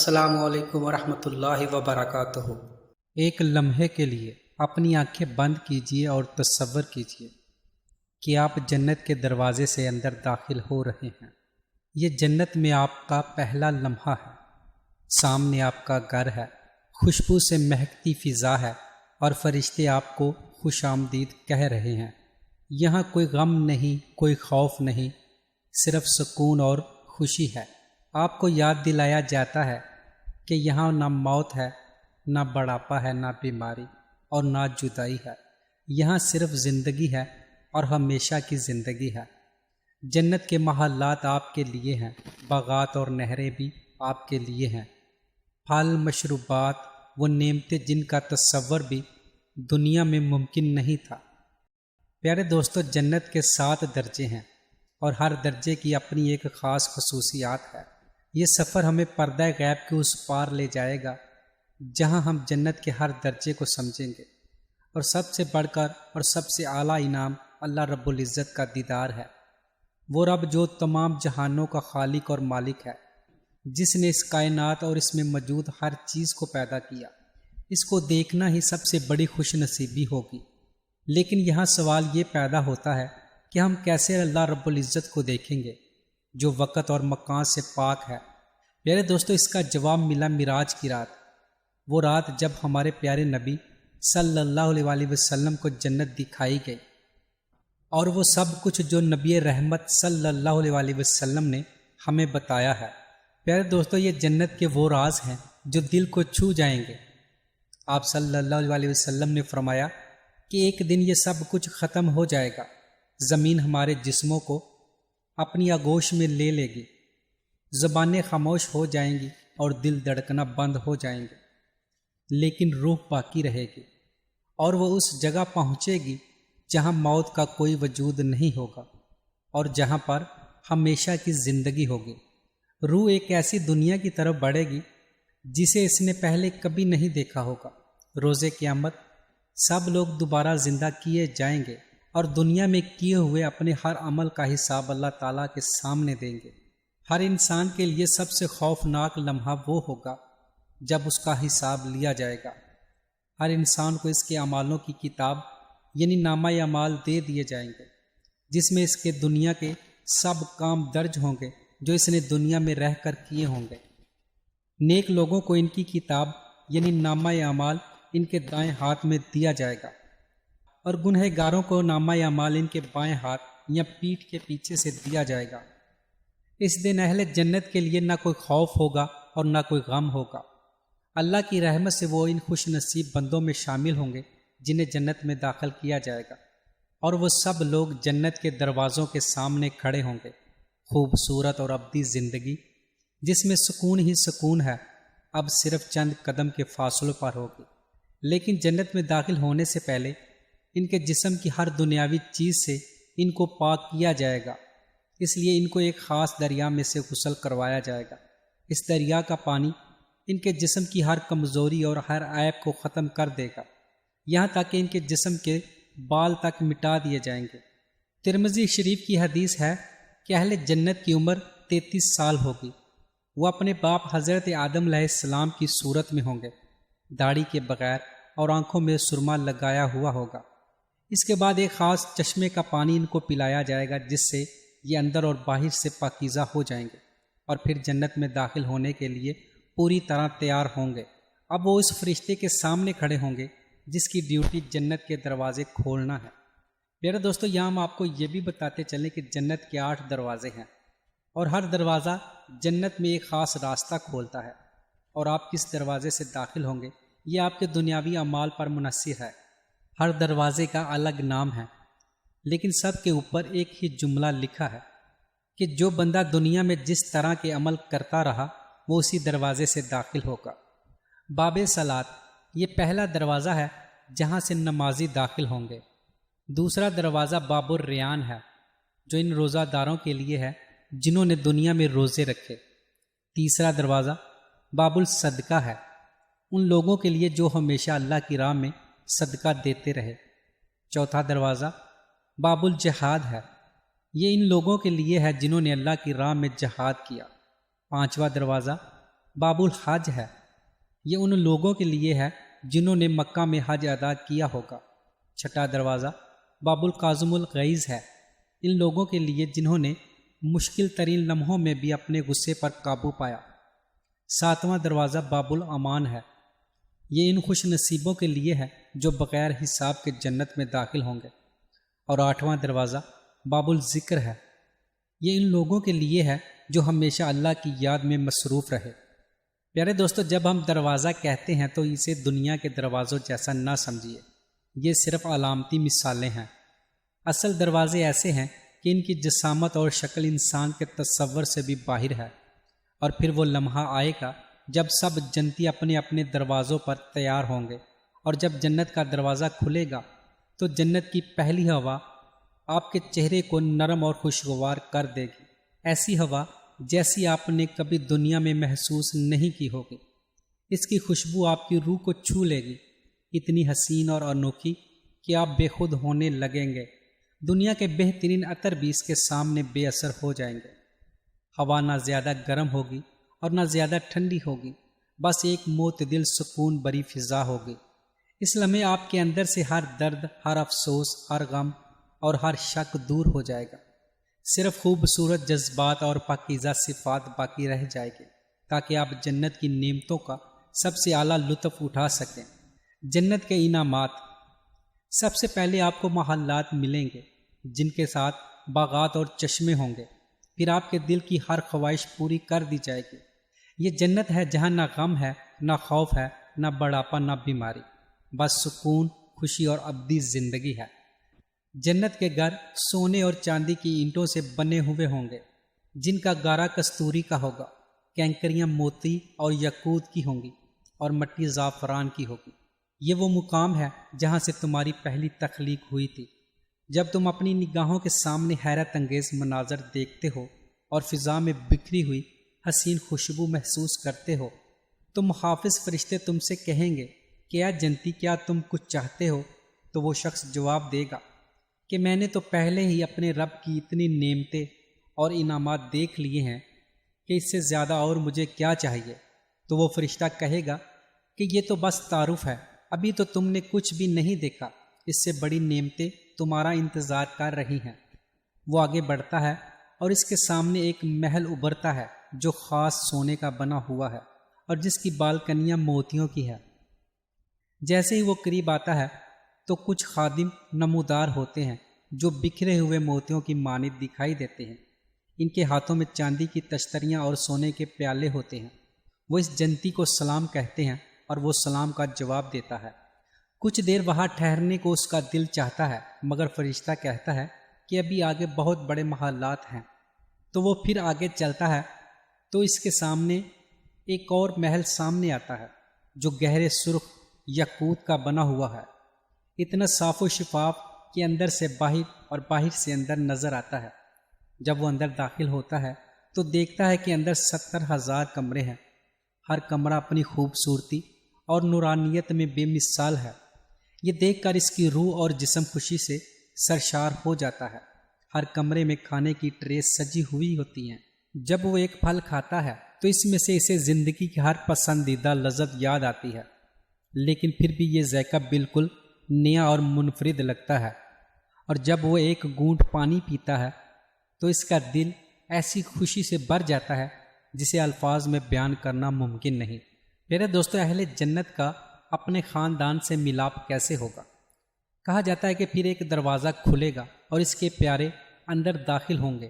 السلام علیکم ورحمۃ اللہ وبرکاتہ۔ ایک لمحے کے لیے اپنی آنکھیں بند کیجیے اور تصور کیجیے کہ آپ جنت کے دروازے سے اندر داخل ہو رہے ہیں۔ یہ جنت میں آپ کا پہلا لمحہ ہے۔ سامنے آپ کا گھر ہے، خوشبو سے مہکتی فضا ہے اور فرشتے آپ کو خوش آمدید کہہ رہے ہیں۔ یہاں کوئی غم نہیں، کوئی خوف نہیں، صرف سکون اور خوشی ہے۔ آپ کو یاد دلایا جاتا ہے کہ یہاں نہ موت ہے، نہ بڑھاپا ہے، نہ بیماری اور نہ جدائی ہے۔ یہاں صرف زندگی ہے اور ہمیشہ کی زندگی ہے۔ جنت کے محلات آپ کے لیے ہیں، باغات اور نہریں بھی آپ کے لیے ہیں، پھل، مشروبات، وہ نعمتیں جن کا تصور بھی دنیا میں ممکن نہیں تھا۔ پیارے دوستو، جنت کے 7 درجے ہیں اور ہر درجے کی اپنی ایک خاص خصوصیات ہے۔ یہ سفر ہمیں پردہ غیب کے اس پار لے جائے گا جہاں ہم جنت کے ہر درجے کو سمجھیں گے، اور سب سے بڑھ کر اور سب سے اعلیٰ انعام اللہ رب العزت کا دیدار ہے۔ وہ رب جو تمام جہانوں کا خالق اور مالک ہے، جس نے اس کائنات اور اس میں موجود ہر چیز کو پیدا کیا۔ اس کو دیکھنا ہی سب سے بڑی خوش نصیبی ہوگی۔ لیکن یہاں سوال یہ پیدا ہوتا ہے کہ ہم کیسے اللہ رب العزت کو دیکھیں گے جو وقت اور مکان سے پاک ہے۔ پیارے دوستو، اس کا جواب ملا معراج کی رات، وہ رات جب ہمارے پیارے نبی صلی اللہ علیہ وآلہ وسلم کو جنت دکھائی گئی، اور وہ سب کچھ جو نبی رحمت صلی اللہ علیہ وآلہ وسلم نے ہمیں بتایا ہے۔ پیارے دوستو، یہ جنت کے وہ راز ہیں جو دل کو چھو جائیں گے۔ آپ صلی اللہ علیہ وآلہ وسلم نے فرمایا کہ ایک دن یہ سب کچھ ختم ہو جائے گا، زمین ہمارے جسموں کو اپنی آغوش میں لے لے گی، زبانیں خاموش ہو جائیں گی اور دل دھڑکنا بند ہو جائیں گے، لیکن روح باقی رہے گی، اور وہ اس جگہ پہنچے گی جہاں موت کا کوئی وجود نہیں ہوگا اور جہاں پر ہمیشہ کی زندگی ہوگی۔ روح ایک ایسی دنیا کی طرف بڑھے گی جسے اس نے پہلے کبھی نہیں دیکھا ہوگا۔ روز قیامت سب لوگ دوبارہ زندہ کیے جائیں گے اور دنیا میں کیے ہوئے اپنے ہر عمل کا حساب اللہ تعالیٰ کے سامنے دیں گے۔ ہر انسان کے لیے سب سے خوفناک لمحہ وہ ہوگا جب اس کا حساب لیا جائے گا۔ ہر انسان کو اس کے اعمالوں کی کتاب یعنی نامہ اعمال دے دیے جائیں گے، جس میں اس کے دنیا کے سب کام درج ہوں گے جو اس نے دنیا میں رہ کر کیے ہوں گے۔ نیک لوگوں کو ان کی کتاب یعنی نامہ اعمال ان کے دائیں ہاتھ میں دیا جائے گا، اور گنہگاروں کو نامہ اعمال ان کے بائیں ہاتھ یا پیٹھ کے پیچھے سے دیا جائے گا۔ اس دن اہل جنت کے لیے نہ کوئی خوف ہوگا اور نہ کوئی غم ہوگا۔ اللہ کی رحمت سے وہ ان خوش نصیب بندوں میں شامل ہوں گے جنہیں جنت میں داخل کیا جائے گا، اور وہ سب لوگ جنت کے دروازوں کے سامنے کھڑے ہوں گے۔ خوبصورت اور ابدی زندگی جس میں سکون ہی سکون ہے اب صرف چند قدم کے فاصلوں پر ہوگی۔ لیکن جنت میں داخل ہونے سے پہلے ان کے جسم کی ہر دنیاوی چیز سے ان کو پاک کیا جائے گا، اس لیے ان کو ایک خاص دریا میں سے غسل کروایا جائے گا۔ اس دریا کا پانی ان کے جسم کی ہر کمزوری اور ہر عیب کو ختم کر دے گا، یہاں تک کہ ان کے جسم کے بال تک مٹا دیے جائیں گے۔ ترمذی شریف کی حدیث ہے کہ اہل جنت کی عمر 33 سال ہوگی۔ وہ اپنے باپ حضرت آدم علیہ السلام کی صورت میں ہوں گے، داڑھی کے بغیر، اور آنکھوں میں سرما لگایا ہوا ہوگا۔ اس کے بعد ایک خاص چشمے کا پانی ان کو پلایا جائے گا جس سے یہ اندر اور باہر سے پاکیزہ ہو جائیں گے، اور پھر جنت میں داخل ہونے کے لیے پوری طرح تیار ہوں گے۔ اب وہ اس فرشتے کے سامنے کھڑے ہوں گے جس کی ڈیوٹی جنت کے دروازے کھولنا ہے۔ میرے دوستو، یہاں ہم آپ کو یہ بھی بتاتے چلیں کہ جنت کے 8 دروازے ہیں، اور ہر دروازہ جنت میں ایک خاص راستہ کھولتا ہے، اور آپ کس دروازے سے داخل ہوں گے یہ آپ کے دنیاوی اعمال پر منحصر ہے۔ ہر دروازے کا الگ نام ہے، لیکن سب کے اوپر ایک ہی جملہ لکھا ہے کہ جو بندہ دنیا میں جس طرح کے عمل کرتا رہا وہ اسی دروازے سے داخل ہوگا۔ باب صلاۃ یہ پہلا دروازہ ہے جہاں سے نمازی داخل ہوں گے۔ دوسرا دروازہ باب الریان ہے جو ان روزہ داروں کے لیے ہے جنہوں نے دنیا میں روزے رکھے۔ تیسرا دروازہ باب الصدقہ ہے، ان لوگوں کے لیے جو ہمیشہ اللہ کی راہ میں صدقہ دیتے رہے۔ چوتھا دروازہ باب الجہاد ہے، یہ ان لوگوں کے لیے ہے جنہوں نے اللہ کی راہ میں جہاد کیا۔ پانچواں دروازہ باب الحج ہے، یہ ان لوگوں کے لیے ہے جنہوں نے مکہ میں حج ادا کیا ہوگا۔ چھٹا دروازہ باب القاظم الغیظ ہے، ان لوگوں کے لیے جنہوں نے مشکل ترین لمحوں میں بھی اپنے غصے پر قابو پایا۔ ساتواں دروازہ باب الامان ہے، یہ ان خوش نصیبوں کے لیے ہے جو بغیر حساب کے جنت میں داخل ہوں گے۔ اور آٹھواں دروازہ باب الذکر ہے، یہ ان لوگوں کے لیے ہے جو ہمیشہ اللہ کی یاد میں مصروف رہے۔ پیارے دوستو، جب ہم دروازہ کہتے ہیں تو اسے دنیا کے دروازوں جیسا نہ سمجھیے، یہ صرف علامتی مثالیں ہیں۔ اصل دروازے ایسے ہیں کہ ان کی جسامت اور شکل انسان کے تصور سے بھی باہر ہے، اور پھر وہ لمحہ آئے گا جب سب جنتی اپنے اپنے دروازوں پر تیار ہوں گے، اور جب جنت کا دروازہ کھلے گا تو جنت کی پہلی ہوا آپ کے چہرے کو نرم اور خوشگوار کر دے گی، ایسی ہوا جیسی آپ نے کبھی دنیا میں محسوس نہیں کی ہوگی۔ اس کی خوشبو آپ کی روح کو چھو لے گی، اتنی حسین اور انوکھی کہ آپ بے خود ہونے لگیں گے۔ دنیا کے بہترین عطر بھی اس کے سامنے بے اثر ہو جائیں گے۔ ہوا نہ زیادہ گرم ہوگی اور نہ زیادہ ٹھنڈی ہوگی، بس ایک معتدل سکون بری فضا ہوگی۔ اس لمحے آپ کے اندر سے ہر درد، ہر افسوس، ہر غم اور ہر شک دور ہو جائے گا۔ صرف خوبصورت جذبات اور پاکیزہ صفات باقی رہ جائے گی، تاکہ آپ جنت کی نعمتوں کا سب سے اعلیٰ لطف اٹھا سکیں۔ جنت کے انعامات، سب سے پہلے آپ کو محلات ملیں گے جن کے ساتھ باغات اور چشمے ہوں گے، پھر آپ کے دل کی ہر خواہش پوری کر دی جائے گی۔ یہ جنت ہے جہاں نہ غم ہے، نہ خوف ہے، نہ بڑھاپا، نہ بیماری، بس سکون، خوشی اور ابدی زندگی ہے۔ جنت کے گھر سونے اور چاندی کی اینٹوں سے بنے ہوئے ہوں گے، جن کا گارا کستوری کا ہوگا، کینکریاں موتی اور یاقوت کی ہوں گی، اور مٹی زعفران کی ہوگی۔ یہ وہ مقام ہے جہاں سے تمہاری پہلی تخلیق ہوئی تھی۔ جب تم اپنی نگاہوں کے سامنے حیرت انگیز مناظر دیکھتے ہو اور فضا میں بکھری ہوئی حسین خوشبو محسوس کرتے ہو، تو محافظ فرشتے تم سے کہیں گے کہ اے جنتی، کیا تم کچھ چاہتے ہو؟ تو وہ شخص جواب دے گا کہ میں نے تو پہلے ہی اپنے رب کی اتنی نعمتیں اور انعامات دیکھ لیے ہیں کہ اس سے زیادہ اور مجھے کیا چاہیے؟ تو وہ فرشتہ کہے گا کہ یہ تو بس تعارف ہے، ابھی تو تم نے کچھ بھی نہیں دیکھا، اس سے بڑی نعمتیں تمہارا انتظار کر رہی ہیں۔ وہ آگے بڑھتا ہے اور اس کے سامنے ایک محل ابھرتا ہے جو خاص سونے کا بنا ہوا ہے اور جس کی بالکنیاں موتیوں کی ہے۔ جیسے ہی وہ قریب آتا ہے تو کچھ خادم نمودار ہوتے ہیں جو بکھرے ہوئے موتیوں کی مانند دکھائی دیتے ہیں۔ ان کے ہاتھوں میں چاندی کی تشتریاں اور سونے کے پیالے ہوتے ہیں۔ وہ اس جنتی کو سلام کہتے ہیں اور وہ سلام کا جواب دیتا ہے۔ کچھ دیر وہاں ٹھہرنے کو اس کا دل چاہتا ہے، مگر فرشتہ کہتا ہے کہ ابھی آگے بہت بڑے محلات ہیں۔ تو وہ پھر آگے چلتا ہے تو اس کے سامنے ایک اور محل سامنے آتا ہے جو گہرے سرخ یاقوت کا بنا ہوا ہے، اتنا صاف و شفاف کہ اندر سے باہر اور باہر سے اندر نظر آتا ہے۔ جب وہ اندر داخل ہوتا ہے تو دیکھتا ہے کہ اندر 70,000 کمرے ہیں، ہر کمرہ اپنی خوبصورتی اور نورانیت میں بے مثال ہے۔ یہ دیکھ کر اس کی روح اور جسم خوشی سے سرشار ہو جاتا ہے۔ ہر کمرے میں کھانے کی ٹرے سجی ہوئی ہوتی ہیں۔ جب وہ ایک پھل کھاتا ہے تو اس میں سے اسے زندگی کی ہر پسندیدہ لذت یاد آتی ہے، لیکن پھر بھی یہ ذائقہ بالکل نیا اور منفرد لگتا ہے۔ اور جب وہ ایک گھونٹ پانی پیتا ہے تو اس کا دل ایسی خوشی سے بھر جاتا ہے جسے الفاظ میں بیان کرنا ممکن نہیں۔ میرے دوستو، اہل جنت کا اپنے خاندان سے ملاپ کیسے ہوگا؟ کہا جاتا ہے کہ پھر ایک دروازہ کھلے گا اور اس کے پیارے اندر داخل ہوں گے۔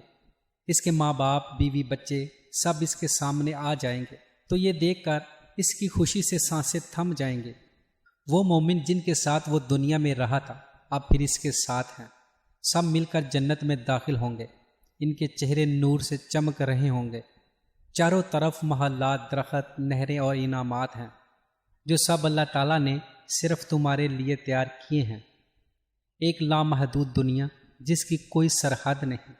اس کے ماں باپ، بیوی، بچے سب اس کے سامنے آ جائیں گے تو یہ دیکھ کر اس کی خوشی سے سانسیں تھم جائیں گے۔ وہ مومن جن کے ساتھ وہ دنیا میں رہا تھا اب پھر اس کے ساتھ ہیں۔ سب مل کر جنت میں داخل ہوں گے۔ ان کے چہرے نور سے چمک رہے ہوں گے۔ چاروں طرف محلات، درخت، نہریں اور انعامات ہیں جو سب اللہ تعالیٰ نے صرف تمہارے لیے تیار کیے ہیں۔ ایک لامحدود دنیا جس کی کوئی سرحد نہیں۔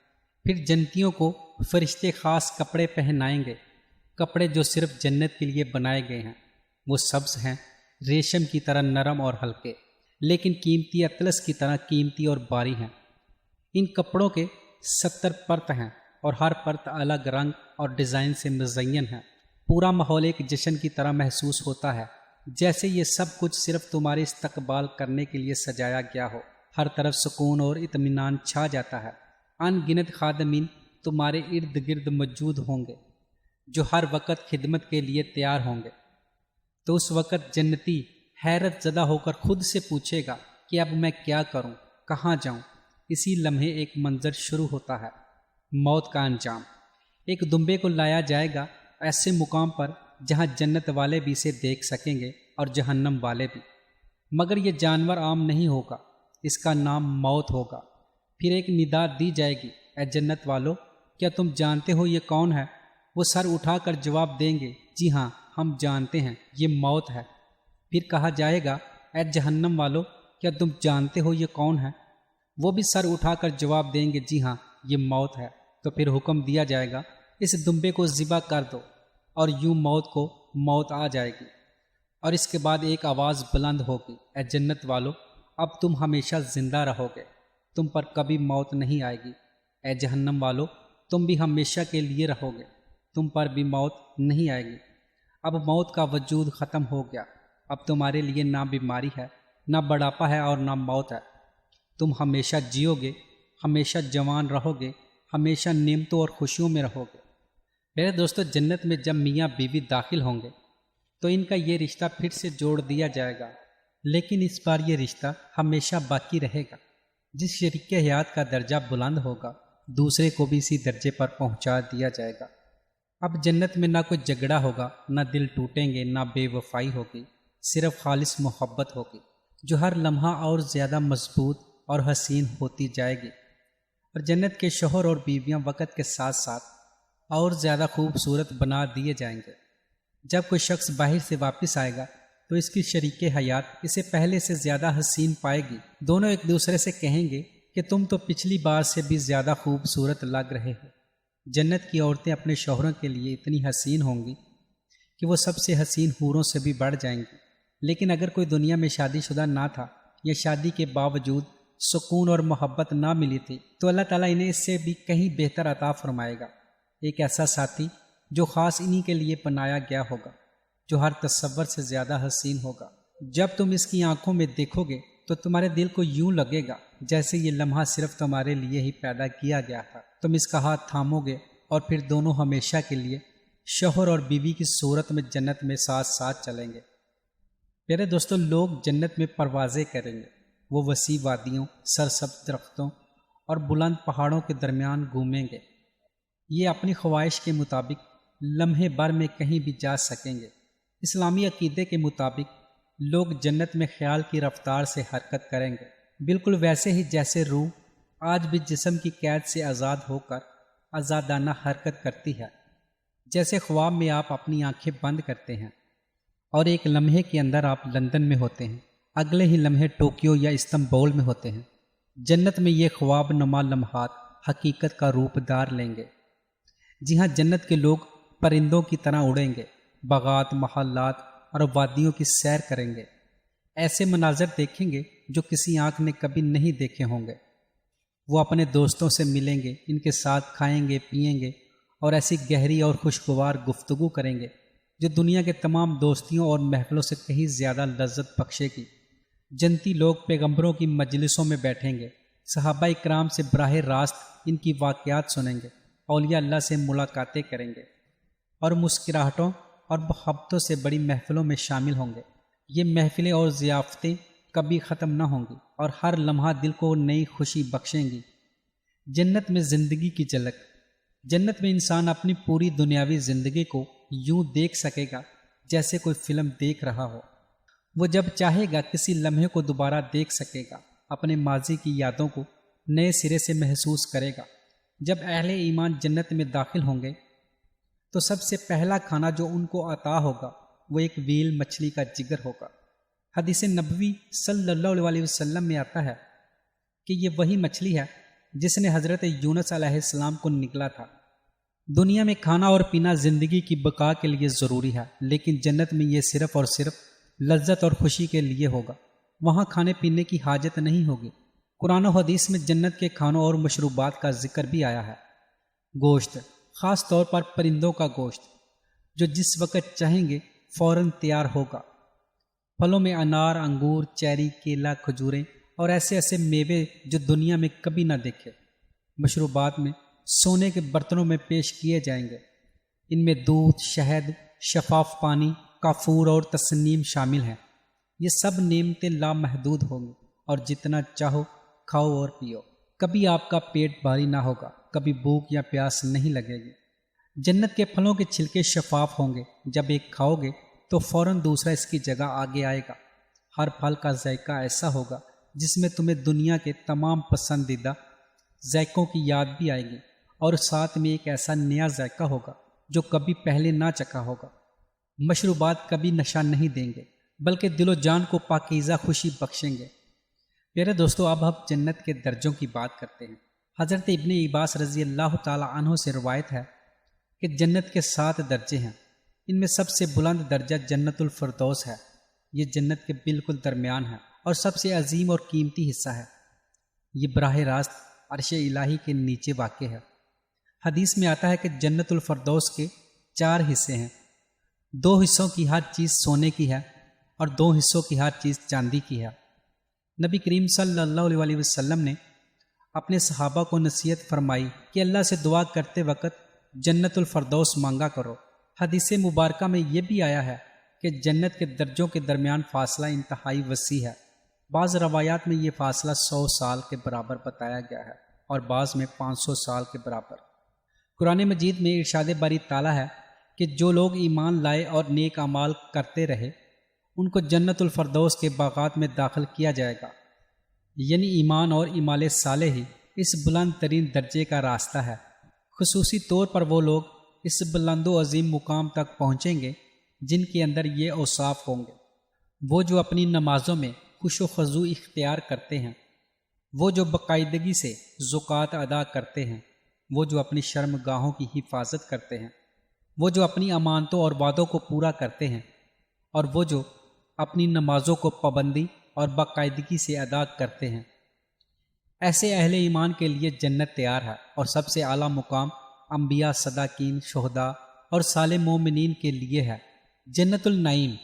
پھر جنتیوں کو فرشتے خاص کپڑے پہنائیں گے، کپڑے جو صرف جنت کے لیے بنائے گئے ہیں۔ وہ سبز ہیں، ریشم کی طرح نرم اور ہلکے، لیکن قیمتی اطلس کی طرح قیمتی اور بھاری ہیں۔ ان کپڑوں کے 70 پرت ہیں اور ہر پرت الگ رنگ اور ڈیزائن سے مزین ہے۔ پورا ماحول ایک جشن کی طرح محسوس ہوتا ہے، جیسے یہ سب کچھ صرف تمہارے استقبال کرنے کے لیے سجایا گیا ہو۔ ہر طرف سکون اور اطمینان چھا جاتا ہے۔ ان گنت خادمین تمہارے ارد گرد موجود ہوں گے جو ہر وقت خدمت کے لیے تیار ہوں گے۔ تو اس وقت جنتی حیرت زدہ ہو کر خود سے پوچھے گا کہ اب میں کیا کروں، کہاں جاؤں؟ اسی لمحے ایک منظر شروع ہوتا ہے، موت کا انجام۔ ایک دمبے کو لایا جائے گا ایسے مقام پر جہاں جنت والے بھی اسے دیکھ سکیں گے اور جہنم والے بھی، مگر یہ جانور عام نہیں ہوگا، اس کا نام موت ہوگا۔ پھر ایک ندا دی جائے گی، اے جنت والو، کیا تم جانتے ہو یہ کون ہے؟ وہ سر اٹھا کر جواب دیں گے، جی ہاں ہم جانتے ہیں، یہ موت ہے۔ پھر کہا جائے گا، اے جہنم والو، کیا تم جانتے ہو یہ کون ہے؟ وہ بھی سر اٹھا کر جواب دیں گے، جی ہاں یہ موت ہے۔ تو پھر حکم دیا جائے گا، اس دمبے کو ذبح کر دو، اور یوں موت کو موت آ جائے گی۔ اور اس کے بعد ایک آواز بلند ہوگی، اے جنت والو، اب تم ہمیشہ زندہ رہو گے، تم پر کبھی موت نہیں آئے گی۔ اے جہنم والو، تم بھی ہمیشہ کے لیے رہو گے، تم پر بھی موت نہیں آئے گی۔ اب موت کا وجود ختم ہو گیا، اب تمہارے لیے نہ بیماری ہے، نہ بڑھاپا ہے اور نہ موت ہے۔ تم ہمیشہ جیو گے، ہمیشہ جوان رہو گے، ہمیشہ نعمتوں اور خوشیوں میں رہو گے۔ میرے دوستو، جنت میں جب میاں بیوی داخل ہوں گے تو ان کا یہ رشتہ پھر سے جوڑ دیا جائے گا، لیکن اس بار یہ رشتہ ہمیشہ باقی رہے گا۔ جس شریک حیات کا درجہ بلند ہوگا، دوسرے کو بھی اسی درجے پر پہنچا دیا جائے گا۔ اب جنت میں نہ کوئی جھگڑا ہوگا، نہ دل ٹوٹیں گے، نہ بے وفائی ہوگی، صرف خالص محبت ہوگی جو ہر لمحہ اور زیادہ مضبوط اور حسین ہوتی جائے گی۔ اور جنت کے شوہر اور بیویاں وقت کے ساتھ ساتھ اور زیادہ خوبصورت بنا دیے جائیں گے۔ جب کوئی شخص باہر سے واپس آئے گا تو اس کی شریک حیات اسے پہلے سے زیادہ حسین پائے گی۔ دونوں ایک دوسرے سے کہیں گے کہ تم تو پچھلی بار سے بھی زیادہ خوبصورت لگ رہے ہو۔ جنت کی عورتیں اپنے شوہروں کے لیے اتنی حسین ہوں گی کہ وہ سب سے حسین حوروں سے بھی بڑھ جائیں گی۔ لیکن اگر کوئی دنیا میں شادی شدہ نہ تھا یا شادی کے باوجود سکون اور محبت نہ ملی تھی تو اللہ تعالیٰ انہیں اس سے بھی کہیں بہتر عطا فرمائے گا، ایک ایسا ساتھی جو خاص انہی کے لیے بنایا گیا ہوگا، جو ہر تصور سے زیادہ حسین ہوگا۔ جب تم اس کی آنکھوں میں دیکھو گے تو تمہارے دل کو یوں لگے گا جیسے یہ لمحہ صرف تمہارے لیے ہی پیدا کیا گیا تھا۔ تم اس کا ہاتھ تھامو گے اور پھر دونوں ہمیشہ کے لیے شوہر اور بیوی کی صورت میں جنت میں ساتھ ساتھ چلیں گے۔ پیارے دوستو، لوگ جنت میں پروازیں کریں گے، وہ وسیع وادیوں، سرسبز درختوں اور بلند پہاڑوں کے درمیان گھومیں گے۔ یہ اپنی خواہش کے مطابق لمحے بھر میں کہیں بھی جا سکیں گے۔ اسلامی عقیدے کے مطابق لوگ جنت میں خیال کی رفتار سے حرکت کریں گے، بالکل ویسے ہی جیسے روح آج بھی جسم کی قید سے آزاد ہو کر آزادانہ حرکت کرتی ہے۔ جیسے خواب میں آپ اپنی آنکھیں بند کرتے ہیں اور ایک لمحے کے اندر آپ لندن میں ہوتے ہیں، اگلے ہی لمحے ٹوکیو یا استنبول میں ہوتے ہیں۔ جنت میں یہ خواب نما لمحات حقیقت کا روپ دار لیں گے۔ جی ہاں، جنت کے لوگ پرندوں کی طرح اڑیں گے، باغات، محلات اور وادیوں کی سیر کریں گے، ایسے مناظر دیکھیں گے جو کسی آنکھ نے کبھی نہیں دیکھے ہوں گے۔ وہ اپنے دوستوں سے ملیں گے، ان کے ساتھ کھائیں گے، پیئیں گے اور ایسی گہری اور خوشگوار گفتگو کریں گے جو دنیا کے تمام دوستیوں اور محفلوں سے کہیں زیادہ لذت بخشے گی۔ جنتی لوگ پیغمبروں کی مجلسوں میں بیٹھیں گے، صحابہ اکرام سے براہ راست ان کی واقعات سنیں گے، اولیاء اللہ سے ملاقاتیں کریں گے اور مسکراہٹوں اور محبتوں سے بڑی محفلوں میں شامل ہوں گے۔ یہ محفلیں اور ضیافتیں کبھی ختم نہ ہوں گی اور ہر لمحہ دل کو نئی خوشی بخشیں گی۔ جنت میں زندگی کی جھلک۔ جنت میں انسان اپنی پوری دنیاوی زندگی کو یوں دیکھ سکے گا جیسے کوئی فلم دیکھ رہا ہو۔ وہ جب چاہے گا کسی لمحے کو دوبارہ دیکھ سکے گا، اپنے ماضی کی یادوں کو نئے سرے سے محسوس کرے گا۔ جب اہل ایمان جنت میں داخل ہوں گے تو سب سے پہلا کھانا جو ان کو عطا ہوگا وہ ایک ویل مچھلی کا جگر ہوگا۔ حدیث نبوی صلی اللہ علیہ وسلم میں آتا ہے کہ یہ وہی مچھلی ہے جس نے حضرت یونس علیہ السلام کو نگلا تھا۔ دنیا میں کھانا اور پینا زندگی کی بقا کے لیے ضروری ہے، لیکن جنت میں یہ صرف اور صرف لذت اور خوشی کے لیے ہوگا۔ وہاں کھانے پینے کی حاجت نہیں ہوگی۔ قرآن و حدیث میں جنت کے کھانوں اور مشروبات کا ذکر بھی آیا ہے۔ گوشت، خاص طور پر پرندوں کا گوشت جو جس وقت چاہیں گے فوراً تیار ہوگا۔ پھلوں میں انار، انگور، چیری، کیلا، کھجوریں اور ایسے ایسے میوے جو دنیا میں کبھی نہ دیکھے۔ مشروبات میں سونے کے برتنوں میں پیش کیے جائیں گے۔ ان میں دودھ، شہد، شفاف پانی، کافور اور تسنیم شامل ہیں۔ یہ سب نعمتیں لامحدود ہوں گی اور جتنا چاہو کھاؤ اور پیو۔ کبھی آپ کا پیٹ بھاری نہ ہوگا، کبھی بھوک یا پیاس نہیں لگے گی۔ جنت کے پھلوں کے چھلکے شفاف ہوں گے، جب ایک کھاؤ گے تو فوراً دوسرا اس کی جگہ آگے آئے گا۔ ہر پھل کا ذائقہ ایسا ہوگا جس میں تمہیں دنیا کے تمام پسندیدہ ذائقوں کی یاد بھی آئے گی، اور ساتھ میں ایک ایسا نیا ذائقہ ہوگا جو کبھی پہلے نہ چکھا ہوگا۔ مشروبات کبھی نشہ نہیں دیں گے بلکہ دل و جان کو پاکیزہ خوشی بخشیں گے۔ پیارے دوستو، اب ہم جنت کے درجوں کی بات کرتے ہیں۔ حضرت ابن عباس رضی اللہ تعالی عنہ سے روایت ہے کہ جنت کے 7 درجے ہیں۔ ان میں سب سے بلند درجہ جنت الفردوس ہے۔ یہ جنت کے بالکل درمیان ہے اور سب سے عظیم اور قیمتی حصہ ہے۔ یہ براہ راست عرش الہی کے نیچے واقع ہے۔ حدیث میں آتا ہے کہ جنت الفردوس کے 4 حصے ہیں۔ 2 حصوں کی ہر چیز سونے کی ہے اور 2 حصوں کی ہر چیز چاندی کی ہے۔ نبی کریم صلی اللہ علیہ وسلم نے اپنے صحابہ کو نصیحت فرمائی کہ اللہ سے دعا کرتے وقت جنت الفردوس مانگا کرو۔ حدیث مبارکہ میں یہ بھی آیا ہے کہ جنت کے درجوں کے درمیان فاصلہ انتہائی وسیع ہے۔ بعض روایات میں یہ فاصلہ 100 سال کے برابر بتایا گیا ہے اور بعض میں 500 سال کے برابر۔ قرآن مجید میں ارشاد باری تعالیٰ ہے کہ جو لوگ ایمان لائے اور نیک اعمال کرتے رہے ان کو جنت الفردوس کے باغات میں داخل کیا جائے گا۔ یعنی ایمان اور اعمال صالح ہی اس بلند ترین درجے کا راستہ ہے۔ خصوصی طور پر وہ لوگ اس بلند و عظیم مقام تک پہنچیں گے جن کے اندر یہ اوصاف ہوں گے۔ وہ جو اپنی نمازوں میں خوش و خضوع اختیار کرتے ہیں، وہ جو باقاعدگی سے زکوٰۃ ادا کرتے ہیں، وہ جو اپنی شرم گاہوں کی حفاظت کرتے ہیں، وہ جو اپنی امانتوں اور وعدوں کو پورا کرتے ہیں، اور وہ جو اپنی نمازوں کو پابندی اور باقاعدگی سے ادا کرتے ہیں۔ ایسے اہل ایمان کے لیے جنت تیار ہے، اور سب سے اعلیٰ مقام انبیاء، صداقین، شہداء اور صالح مومنین کے لیے ہے۔ جنت النعیم،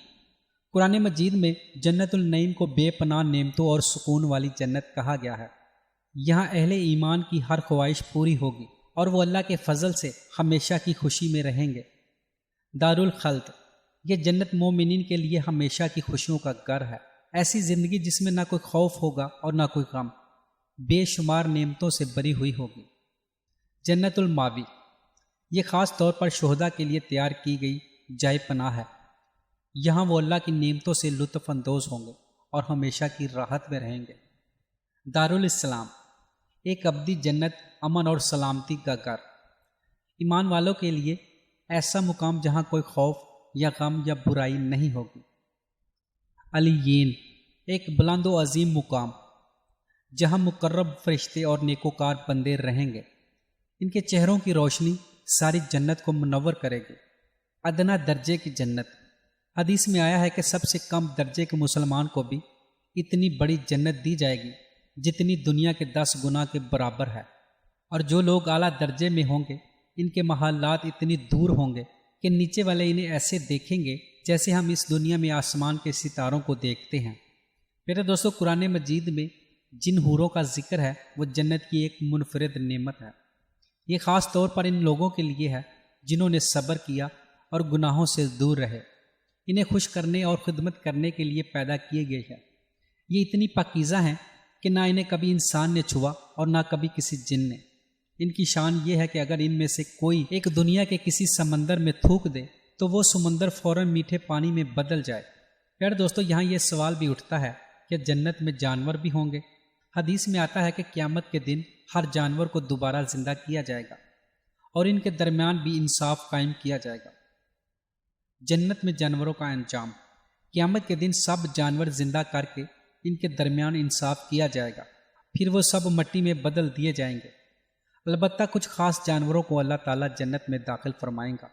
قرآن مجید میں جنت النعیم کو بے پناہ نعمتوں اور سکون والی جنت کہا گیا ہے۔ یہاں اہل ایمان کی ہر خواہش پوری ہوگی اور وہ اللہ کے فضل سے ہمیشہ کی خوشی میں رہیں گے۔ دارالخلد، یہ جنت مومنین کے لیے ہمیشہ کی خوشیوں کا گھر ہے۔ ایسی زندگی جس میں نہ کوئی خوف ہوگا اور نہ کوئی غم، بے شمار نعمتوں سے بری ہوئی ہوگی۔ جنت الماوی، یہ خاص طور پر شہداء کے لیے تیار کی گئی جائے پناہ ہے۔ یہاں وہ اللہ کی نعمتوں سے لطف اندوز ہوں گے اور ہمیشہ کی راحت میں رہیں گے۔ دارالاسلام، ایک ابدی جنت، امن اور سلامتی کا گھر۔ ایمان والوں کے لیے ایسا مقام جہاں کوئی خوف یا غم یا برائی نہیں ہوگی۔ علیین، ایک بلند و عظیم مقام جہاں مقرب فرشتے اور نیکوکار بندے رہیں گے۔ ان کے چہروں کی روشنی ساری جنت کو منور کرے گی۔ ادنا درجے کی جنت، حدیث میں آیا ہے کہ سب سے کم درجے کے مسلمان کو بھی اتنی بڑی جنت دی جائے گی جتنی دنیا کے 10 گنا کے برابر ہے، اور جو لوگ اعلیٰ درجے میں ہوں گے ان کے محلات اتنی دور ہوں گے کہ نیچے والے انہیں ایسے دیکھیں گے جیسے ہم اس دنیا میں آسمان کے ستاروں کو دیکھتے ہیں۔ میرے دوستو، قرآن مجید میں جن حوروں کا ذکر ہے وہ جنت کی ایک منفرد نعمت ہے۔ یہ خاص طور پر ان لوگوں کے لیے ہے جنہوں نے صبر کیا اور گناہوں سے دور رہے۔ انہیں خوش کرنے اور خدمت کرنے کے لیے پیدا کیے گئے ہیں۔ یہ اتنی پاکیزہ ہیں کہ نہ انہیں کبھی انسان نے چھوا اور نہ کبھی کسی جن نے۔ ان کی شان یہ ہے کہ اگر ان میں سے کوئی ایک دنیا کے کسی سمندر میں تھوک دے تو وہ سمندر فوراً میٹھے پانی میں بدل جائے۔ پیارے دوستو، یہاں یہ سوال بھی اٹھتا ہے کہ جنت میں جانور بھی ہوں گے؟ حدیث میں آتا ہے کہ قیامت کے دن ہر جانور کو دوبارہ زندہ کیا جائے گا اور ان کے درمیان بھی انصاف قائم کیا جائے گا۔ جنت میں جانوروں کا انجام، قیامت کے دن سب جانور زندہ کر کے ان کے درمیان انصاف کیا جائے گا، پھر وہ سب مٹی میں بدل دیے جائیں گے۔ البتہ کچھ خاص جانوروں کو اللہ تعالیٰ جنت میں داخل فرمائیں گا۔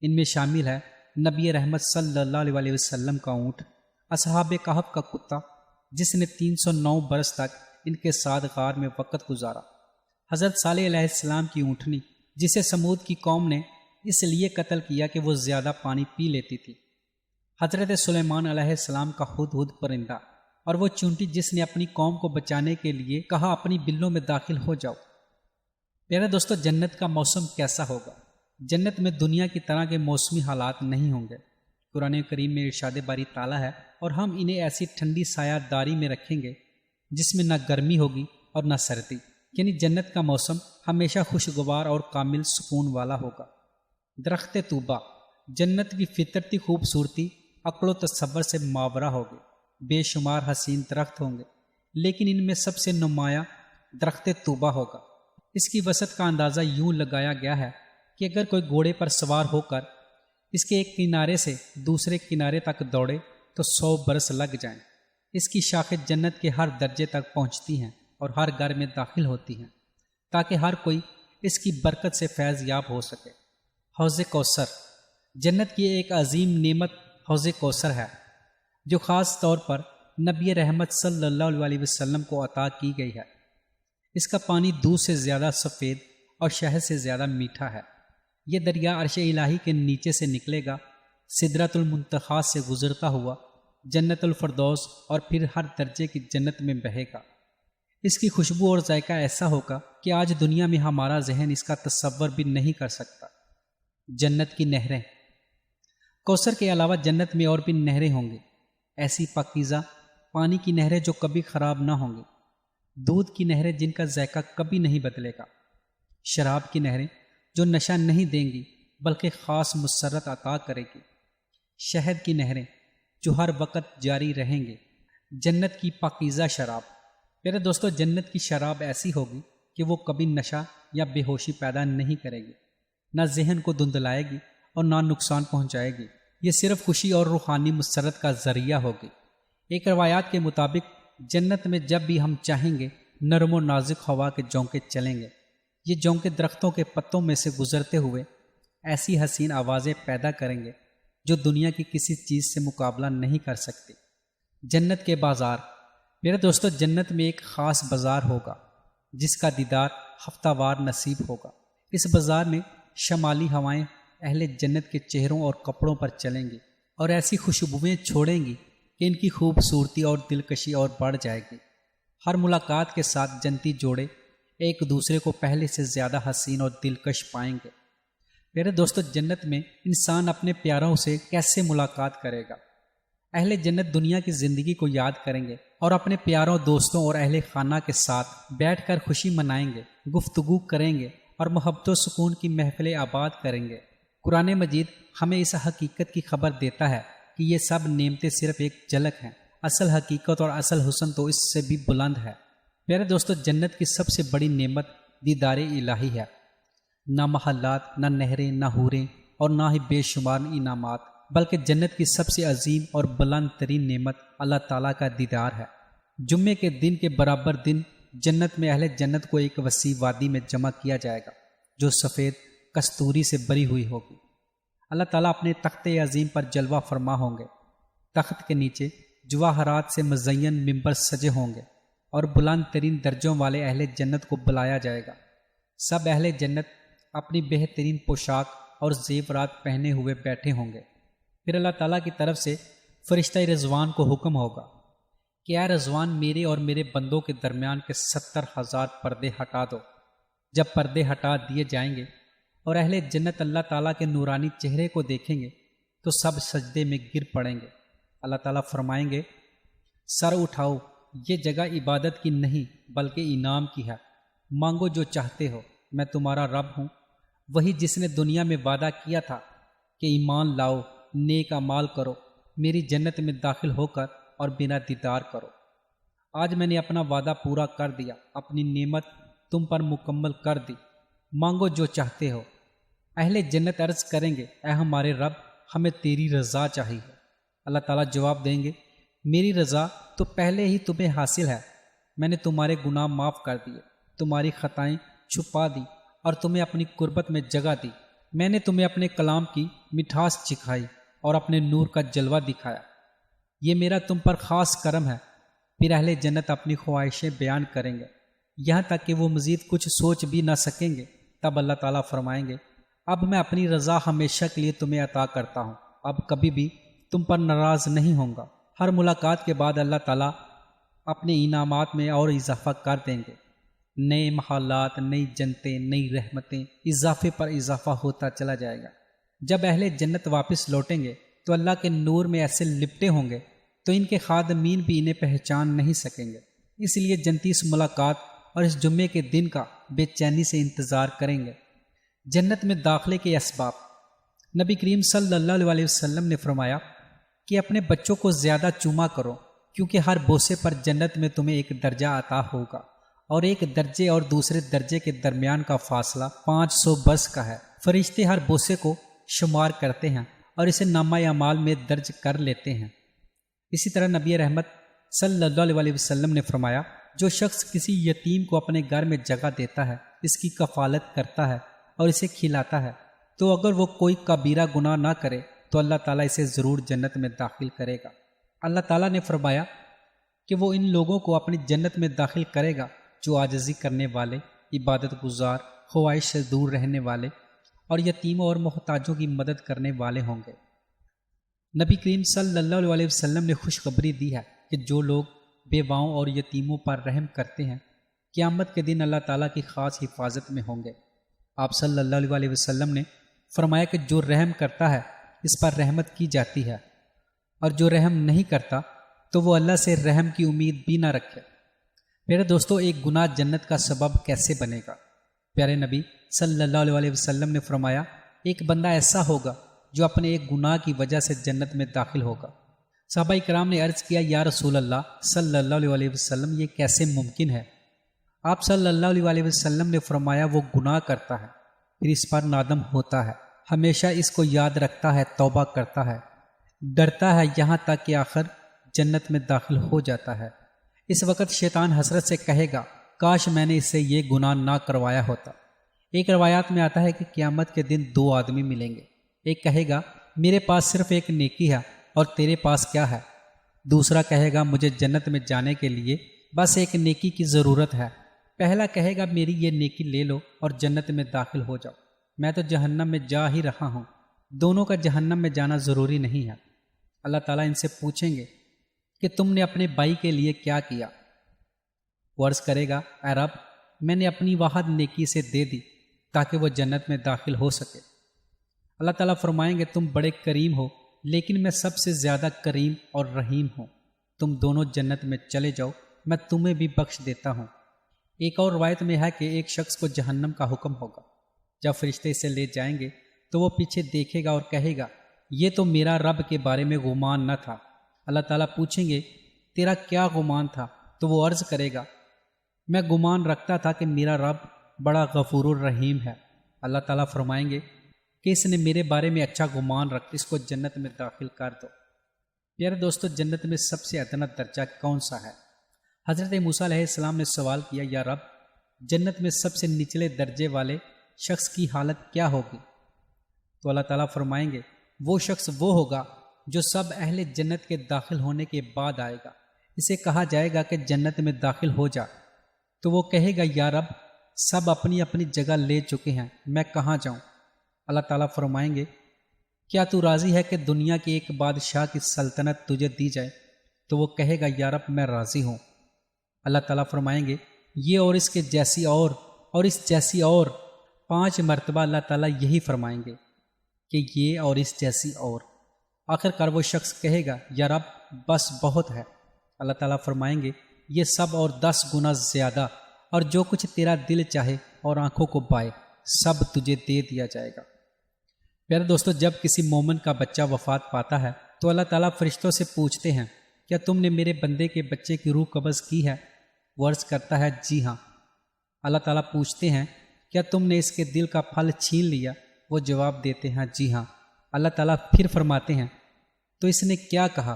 ان میں شامل ہے نبی رحمت صلی اللہ علیہ وسلم کا اونٹ، اصحاب کہف کا کتا جس نے 309 برس تک ان کے ساتھ غار میں وقت گزارا، حضرت صالح علیہ السلام کی اونٹنی جسے سمود کی قوم نے اس لیے قتل کیا کہ وہ زیادہ پانی پی لیتی تھی۔ حضرت سلیمان علیہ السلام کا ہدہد پرندہ اور وہ چونٹی جس نے اپنی قوم کو بچانے کے لیے کہا اپنی بلوں میں داخل ہو جاؤ۔ پیارے دوستو، جنت کا موسم کیسا ہوگا؟ جنت میں دنیا کی طرح کے موسمی حالات نہیں ہوں گے۔ قرآن کریم میں ارشاد باری تعالیٰ ہے، اور ہم انہیں ایسی ٹھنڈی سایہ داری میں رکھیں گے جس میں نہ گرمی ہوگی اور نہ سردی، یعنی جنت کا موسم ہمیشہ خوشگوار اور کامل سکون والا ہوگا۔ درخت طوبہ، جنت کی فطرتی خوبصورتی عقل و تصور سے ماورا ہوگی۔ بے شمار حسین درخت ہوں گے، لیکن ان میں سب سے نمایاں درخت طوبہ ہوگا۔ اس کی وسعت کا اندازہ یوں لگایا گیا ہے کہ اگر کوئی گھوڑے پر سوار ہو کر اس کے ایک کنارے سے دوسرے کنارے تک دوڑے تو 100 برس لگ جائیں۔ اس کی شاخیں جنت کے ہر درجے تک پہنچتی ہیں اور ہر گھر میں داخل ہوتی ہیں تاکہ ہر کوئی اس کی برکت سے فیض یاب ہو سکے۔ حوض کوثر، جنت کی ایک عظیم نعمت حوض کوثر ہے جو خاص طور پر نبی رحمت صلی اللہ علیہ وسلم کو عطا کی گئی ہے۔ اس کا پانی دودھ سے زیادہ سفید اور شہد سے زیادہ میٹھا ہے۔ یہ دریا عرش الہی کے نیچے سے نکلے گا، سدرۃ المنتہی سے گزرتا ہوا جنت الفردوس اور پھر ہر درجے کی جنت میں بہے گا۔ اس کی خوشبو اور ذائقہ ایسا ہوگا کہ آج دنیا میں ہمارا ذہن اس کا تصور بھی نہیں کر سکتا۔ جنت کی نہریں، کوثر کے علاوہ جنت میں اور بھی نہریں ہوں گی، ایسی پاکیزہ پانی کی نہریں جو کبھی خراب نہ ہوں گی، دودھ کی نہریں جن کا ذائقہ کبھی نہیں بدلے گا، شراب کی نہریں جو نشہ نہیں دیں گی بلکہ خاص مسرت عطا کرے گی، شہد کی نہریں جو ہر وقت جاری رہیں گے، جنت کی پاکیزہ شراب۔ میرے دوستو، جنت کی شراب ایسی ہوگی کہ وہ کبھی نشہ یا بے ہوشی پیدا نہیں کرے گی، نہ ذہن کو دھندلائے گی اور نہ نقصان پہنچائے گی۔ یہ صرف خوشی اور روحانی مسرت کا ذریعہ ہوگی۔ ایک روایات کے مطابق جنت میں جب بھی ہم چاہیں گے نرم و نازک ہوا کے جھونکے چلیں گے۔ یہ جھونکے درختوں کے پتوں میں سے گزرتے ہوئے ایسی حسین آوازیں پیدا کریں گے جو دنیا کی کسی چیز سے مقابلہ نہیں کر سکتے۔ جنت کے بازار، میرے دوستو، جنت میں ایک خاص بازار ہوگا جس کا دیدار ہفتہ وار نصیب ہوگا۔ اس بازار میں شمالی ہوائیں اہل جنت کے چہروں اور کپڑوں پر چلیں گی اور ایسی خوشبوئیں چھوڑیں گی کہ ان کی خوبصورتی اور دلکشی اور بڑھ جائے گی۔ ہر ملاقات کے ساتھ جنتی جوڑے ایک دوسرے کو پہلے سے زیادہ حسین اور دلکش پائیں گے۔ میرے دوستو، جنت میں انسان اپنے پیاروں سے کیسے ملاقات کرے گا؟ اہل جنت دنیا کی زندگی کو یاد کریں گے اور اپنے پیاروں، دوستوں اور اہل خانہ کے ساتھ بیٹھ کر خوشی منائیں گے، گفتگو کریں گے اور محبت و سکون کی محفلیں آباد کریں گے۔ قرآن مجید ہمیں اس حقیقت کی خبر دیتا ہے کہ یہ سب نعمتیں صرف ایک جھلک ہیں، اصل حقیقت اور اصل حسن تو اس سے بھی بلند ہے۔ میرے دوستو، جنت کی سب سے بڑی نعمت دیدار الہی ہے۔ نہ محلات، نہ نہریں، نہ حوریں اور نہ ہی بے شمار انعامات، بلکہ جنت کی سب سے عظیم اور بلند ترین نعمت اللہ تعالیٰ کا دیدار ہے۔ جمعے کے دن کے برابر دن جنت میں اہل جنت کو ایک وسیع وادی میں جمع کیا جائے گا جو سفید کستوری سے بری ہوئی ہوگی۔ اللہ تعالیٰ اپنے تخت عظیم پر جلوہ فرما ہوں گے۔ تخت کے نیچے جواہرات سے مزین ممبر سجے ہوں گے اور بلند ترین درجوں والے اہل جنت کو بلایا جائے گا۔ سب اہل جنت اپنی بہترین پوشاک اور زیورات پہنے ہوئے بیٹھے ہوں گے۔ پھر اللہ تعالیٰ کی طرف سے فرشتہ رضوان کو حکم ہوگا کہ اے رضوان، میرے اور میرے بندوں کے درمیان کے 70,000 پردے ہٹا دو۔ جب پردے ہٹا دیے جائیں گے اور اہل جنت اللہ تعالیٰ کے نورانی چہرے کو دیکھیں گے تو سب سجدے میں گر پڑیں گے۔ اللہ تعالیٰ فرمائیں گے، سر اٹھاؤ، یہ جگہ عبادت کی نہیں بلکہ انعام کی ہے، مانگو جو چاہتے ہو، میں تمہارا رب ہوں، وہی جس نے دنیا میں وعدہ کیا تھا کہ ایمان لاؤ، نیک اعمال کرو، میری جنت میں داخل ہو کر اور بنا دیدار کرو۔ آج میں نے اپنا وعدہ پورا کر دیا، اپنی نعمت تم پر مکمل کر دی، مانگو جو چاہتے ہو۔ اہل جنت عرض کریں گے، اے ہمارے رب، ہمیں تیری رضا چاہیے۔ اللہ تعالیٰ جواب دیں گے، میری رضا تو پہلے ہی تمہیں حاصل ہے، میں نے تمہارے گناہ معاف کر دیے، تمہاری خطائیں چھپا دی اور تمہیں اپنی قربت میں جگہ دی، میں نے تمہیں اپنے کلام کی مٹھاس چکھائی اور اپنے نور کا جلوہ دکھایا، یہ میرا تم پر خاص کرم ہے۔ پھر اہل جنت اپنی خواہشیں بیان کریں گے، یہاں تک کہ وہ مزید کچھ سوچ بھی نہ سکیں گے۔ تب اللہ تعالیٰ فرمائیں گے، اب میں اپنی رضا ہمیشہ کے لیے تمہیں عطا کرتا ہوں، اب کبھی بھی تم پر ناراض نہیں ہوں گا۔ ہر ملاقات کے بعد اللہ تعالیٰ اپنے انعامات میں اور اضافہ کر دیں گے، نئے محالات، نئی جنتیں، نئی رحمتیں، اضافے پر اضافہ ہوتا چلا جائے گا۔ جب اہل جنت واپس لوٹیں گے تو اللہ کے نور میں ایسے لپٹے ہوں گے تو ان کے خادمین بھی انہیں پہچان نہیں سکیں گے، اس لیے جنتی اس ملاقات اور اس جمعے کے دن کا بے چینی سے انتظار کریں گے۔ جنت میں داخلے کے اسباب۔ نبی کریم صلی اللہ علیہ وسلم نے فرمایا کہ اپنے بچوں کو زیادہ چوما کرو، کیونکہ ہر بوسے پر جنت میں تمہیں ایک درجہ عطا ہوگا، اور ایک درجے اور دوسرے درجے کے درمیان کا فاصلہ 500 برس کا ہے۔ فرشتے ہر بوسے کو شمار کرتے ہیں اور اسے نامہ اعمال میں درج کر لیتے ہیں۔ اسی طرح نبی رحمت صلی اللہ علیہ وسلم نے فرمایا، جو شخص کسی یتیم کو اپنے گھر میں جگہ دیتا ہے، اس کی کفالت کرتا ہے اور اسے کھلاتا ہے، تو اگر وہ کوئی کبیرہ گناہ نہ کرے تو اللہ تعالیٰ اسے ضرور جنت میں داخل کرے گا۔ اللہ تعالیٰ نے فرمایا کہ وہ ان لوگوں کو اپنی جنت میں داخل کرے گا جو عاجزی کرنے والے، عبادت گزار، خواہش سے دور رہنے والے اور یتیموں اور محتاجوں کی مدد کرنے والے ہوں گے۔ نبی کریم صلی اللہ علیہ وسلم نے خوشخبری دی ہے کہ جو لوگ بیواؤں اور یتیموں پر رحم کرتے ہیں، قیامت کے دن اللہ تعالیٰ کی خاص حفاظت میں ہوں گے۔ آپ صلی اللہ علیہ وسلم نے فرمایا کہ جو رحم کرتا ہے اس پر رحمت کی جاتی ہے، اور جو رحم نہیں کرتا تو وہ اللہ سے رحم کی امید بھی نہ رکھے۔ میرے دوستو، ایک گناہ جنت کا سبب کیسے بنے گا؟ پیارے نبی صلی اللہ علیہ وسلم نے فرمایا، ایک بندہ ایسا ہوگا جو اپنے ایک گناہ کی وجہ سے جنت میں داخل ہوگا۔ صحابہ کرام نے عرض کیا، یا رسول اللہ صلی اللہ علیہ وسلم، یہ کیسے ممکن ہے؟ آپ صلی اللہ علیہ وسلم نے فرمایا، وہ گناہ کرتا ہے، پھر اس پر نادم ہوتا ہے، ہمیشہ اس کو یاد رکھتا ہے، توبہ کرتا ہے، ڈرتا ہے، یہاں تک کہ آخر جنت میں داخل ہو جاتا ہے۔ اس وقت شیطان حسرت سے کہے گا، کاش میں نے اس سے یہ گناہ نہ کروایا ہوتا۔ ایک روایات میں آتا ہے کہ قیامت کے دن دو آدمی ملیں گے، ایک کہے گا میرے پاس صرف ایک نیکی ہے اور تیرے پاس کیا ہے؟ دوسرا کہے گا مجھے جنت میں جانے کے لیے بس ایک نیکی کی ضرورت ہے۔ پہلا کہے گا میری یہ نیکی لے لو اور جنت میں داخل ہو جاؤ، میں تو جہنم میں جا ہی رہا ہوں۔ دونوں کا جہنم میں جانا ضروری نہیں ہے۔ اللہ تعالیٰ ان سے پوچھیں گے کہ تم نے اپنے بھائی کے لیے کیا کیا؟ وہ عرض کرے گا، اے رب، میں نے اپنی واحد نیکی سے دے دی تاکہ وہ جنت میں داخل ہو سکے۔ اللہ تعالیٰ فرمائیں گے، تم بڑے کریم ہو، لیکن میں سب سے زیادہ کریم اور رحیم ہوں، تم دونوں جنت میں چلے جاؤ، میں تمہیں بھی بخش دیتا ہوں۔ ایک اور روایت میں ہے کہ ایک شخص کو جہنم کا حکم ہوگا، جب فرشتے اسے لے جائیں گے تو وہ پیچھے دیکھے گا اور کہے گا، یہ تو میرا رب کے بارے میں گمان نہ تھا۔ اللہ تعالیٰ پوچھیں گے، تیرا کیا گمان تھا؟ تو وہ عرض کرے گا، میں گمان رکھتا تھا کہ میرا رب بڑا غفور الرحیم ہے۔ اللہ تعالیٰ فرمائیں گے کہ اس نے میرے بارے میں اچھا گمان رکھ، اس کو جنت میں داخل کر دو۔ پیارے دوستو، جنت میں سب سے ادنا درجہ کون سا ہے؟ حضرت موسیٰ علیہ السلام نے سوال کیا، یا رب، جنت میں سب سے نچلے درجے والے شخص کی حالت کیا ہوگی؟ تو اللہ تعالیٰ فرمائیں گے، وہ شخص وہ ہوگا جو سب اہل جنت کے داخل ہونے کے بعد آئے گا۔ اسے کہا جائے گا کہ جنت میں داخل ہو جا، تو وہ کہے گا، یا رب، سب اپنی اپنی جگہ لے چکے ہیں، میں کہاں جاؤں؟ اللہ تعالیٰ فرمائیں گے، کیا تو راضی ہے کہ دنیا کے ایک بادشاہ کی سلطنت تجھے دی جائے؟ تو وہ کہے گا، یا رب، میں راضی ہوں۔ اللہ تعالیٰ فرمائیں گے، یہ اور اس کے جیسی اور اس جیسی اور 5 مرتبہ اللہ تعالیٰ یہی فرمائیں گے کہ یہ اور اس جیسی اور۔ آخر کار وہ شخص کہے گا، یا رب، بس بہت ہے۔ اللہ تعالیٰ فرمائیں گے، یہ سب اور 10 گنا زیادہ، اور جو کچھ تیرا دل چاہے اور آنکھوں کو بائے سب تجھے دے دیا جائے گا۔ پیارے دوستو، جب کسی مومن کا بچہ وفات پاتا ہے تو اللہ تعالیٰ فرشتوں سے پوچھتے ہیں، کیا تم نے میرے بندے کے بچے کی روح قبض کی ہے؟ وہ عرض کرتا ہے، جی ہاں۔ اللہ تعالیٰ پوچھتے ہیں، کیا تم نے اس کے دل کا پھل چھین لیا؟ وہ جواب دیتے ہیں، جی ہاں۔ اللہ تعالیٰ پھر فرماتے ہیں، تو اس نے کیا کہا؟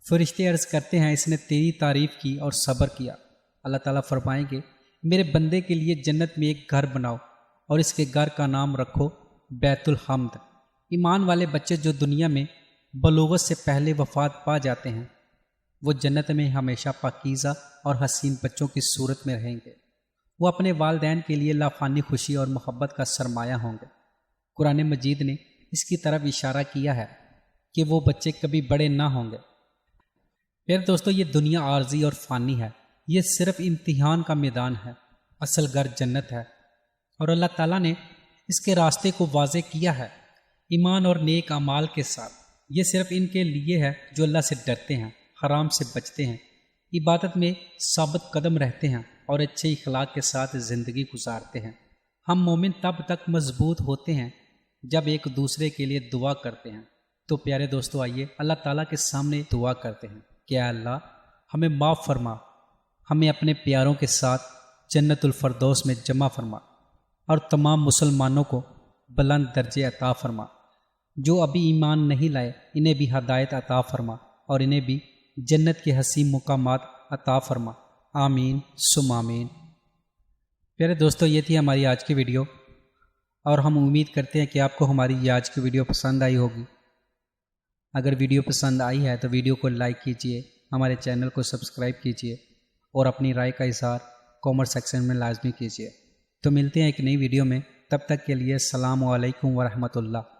فرشتے عرض کرتے ہیں، اس نے تیری تعریف کی اور صبر کیا۔ اللہ تعالیٰ فرمائیں گے، میرے بندے کے لیے جنت میں ایک گھر بناؤ اور اس کے گھر کا نام رکھو بیت الحمد۔ ایمان والے بچے جو دنیا میں بلوغت سے پہلے وفات پا جاتے ہیں، وہ جنت میں ہمیشہ پاکیزہ اور حسین بچوں کی صورت میں رہیں گے۔ وہ اپنے والدین کے لیے لافانی خوشی اور محبت کا سرمایہ ہوں گے۔ قرآن مجید نے اس کی طرف اشارہ کیا ہے کہ وہ بچے کبھی بڑے نہ ہوں گے۔ پھر دوستو یہ دنیا عارضی اور فانی ہے، یہ صرف امتحان کا میدان ہے، اصل گھر جنت ہے، اور اللہ تعالیٰ نے اس کے راستے کو واضح کیا ہے ایمان اور نیک اعمال کے ساتھ۔ یہ صرف ان کے لیے ہے جو اللہ سے ڈرتے ہیں، حرام سے بچتے ہیں، عبادت میں ثابت قدم رہتے ہیں اور اچھے اخلاق کے ساتھ زندگی گزارتے ہیں۔ ہم مومن تب تک مضبوط ہوتے ہیں جب ایک دوسرے کے لیے دعا کرتے ہیں۔ تو پیارے دوستو آئیے اللہ تعالیٰ کے سامنے دعا کرتے ہیں کہ اے اللہ ہمیں معاف فرما، ہمیں اپنے پیاروں کے ساتھ جنت الفردوس میں جمع فرما، اور تمام مسلمانوں کو بلند درجے عطا فرما۔ جو ابھی ایمان نہیں لائے انہیں بھی ہدایت عطا فرما، اور انہیں بھی جنت کے حسین مقامات عطا فرما، آمین ثم آمین۔ پیارے دوستو یہ تھی ہماری آج کی ویڈیو، اور ہم امید کرتے ہیں کہ آپ کو ہماری یہ آج کی ویڈیو پسند آئی ہوگی۔ اگر ویڈیو پسند آئی ہے تو ویڈیو کو لائک کیجئے، ہمارے چینل کو سبسکرائب کیجئے، اور اپنی رائے کا اظہار کامنٹ سیکشن میں لازمی کیجئے۔ تو ملتے ہیں ایک نئی ویڈیو میں، تب تک کے لیے السلام علیکم ورحمۃ اللہ۔